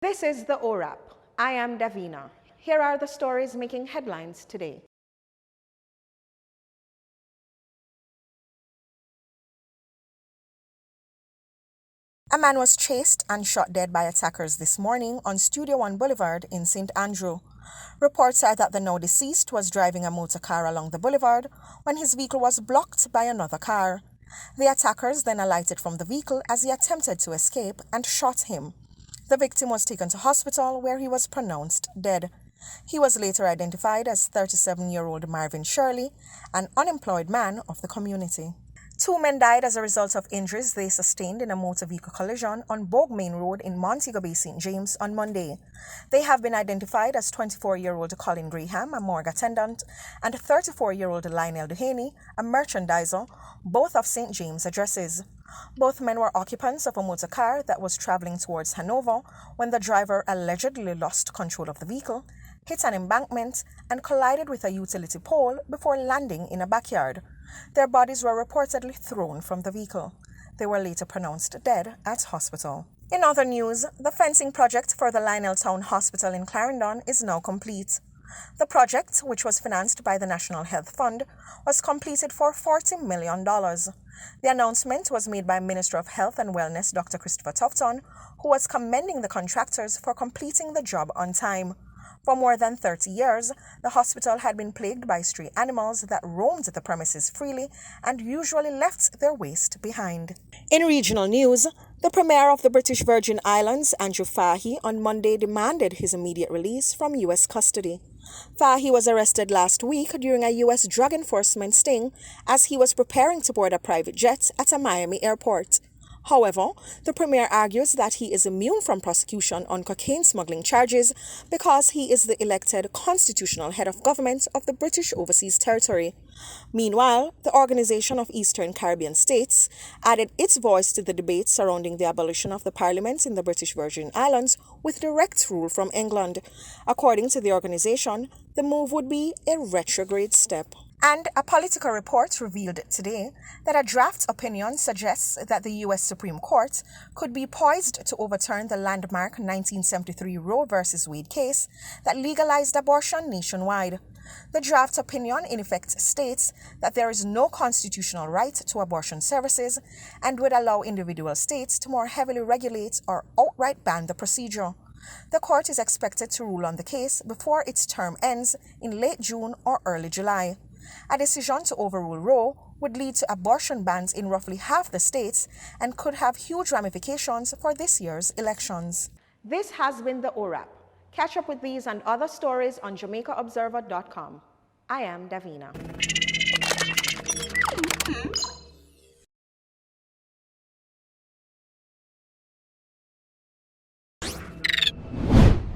This is the ORAP. I am Davina. Here are the stories making headlines today. A man was chased and shot dead by attackers this morning on Studio One Boulevard in St. Andrew. Reports are that the now deceased was driving a motor car along the boulevard when his vehicle was blocked by another car. The attackers then alighted from the vehicle as he attempted to escape and shot him. The victim was taken to hospital where he was pronounced dead. He was later identified as 37-year-old Marvin Shirley, an unemployed man of the community. 2 men died as a result of injuries they sustained in a motor vehicle collision on Morgue Main Road in Montego Bay, St. James on Monday. They have been identified as 24-year-old Colin Graham, a morgue attendant, and 34-year-old Lionel Town, a merchandiser, both of St. James addresses. Both men were occupants of a motor car that was traveling towards Hanover when the driver allegedly lost control of the vehicle, hit an embankment, and collided with a utility pole before landing in a backyard. Their bodies were reportedly thrown from the vehicle. They were later pronounced dead at hospital. In other news, the fencing project for the Lionel Town Hospital in Clarendon is now complete. The project, which was financed by the National Health Fund, was completed for $40 million. The announcement was made by Minister of Health and Wellness Dr. Christopher Tufton, who was commending the contractors for completing the job on time. For more than 30 years, the hospital had been plagued by stray animals that roamed the premises freely and usually left their waste behind. In regional news, the Premier of the British Virgin Islands, Andrew Fahy, on Monday demanded his immediate release from U.S. custody. Fahy was arrested last week during a U.S. drug enforcement sting as he was preparing to board a private jet at a Miami airport. However, the Premier argues that he is immune from prosecution on cocaine smuggling charges because he is the elected constitutional head of government of the British Overseas Territory. Meanwhile, the Organization of Eastern Caribbean States added its voice to the debate surrounding the abolition of the Parliament in the British Virgin Islands with direct rule from England. According to the organization, the move would be a retrograde step. And a political report revealed today that a draft opinion suggests that the U.S. Supreme Court could be poised to overturn the landmark 1973 Roe v. Wade case that legalized abortion nationwide. The draft opinion in effect states that there is no constitutional right to abortion services and would allow individual states to more heavily regulate or outright ban the procedure. The court is expected to rule on the case before its term ends in late June or early July. A decision to overrule Roe would lead to abortion bans in roughly half the states and could have huge ramifications for this year's elections. This has been the ORAP. Catch up with these and other stories on JamaicaObserver.com. I am Davina.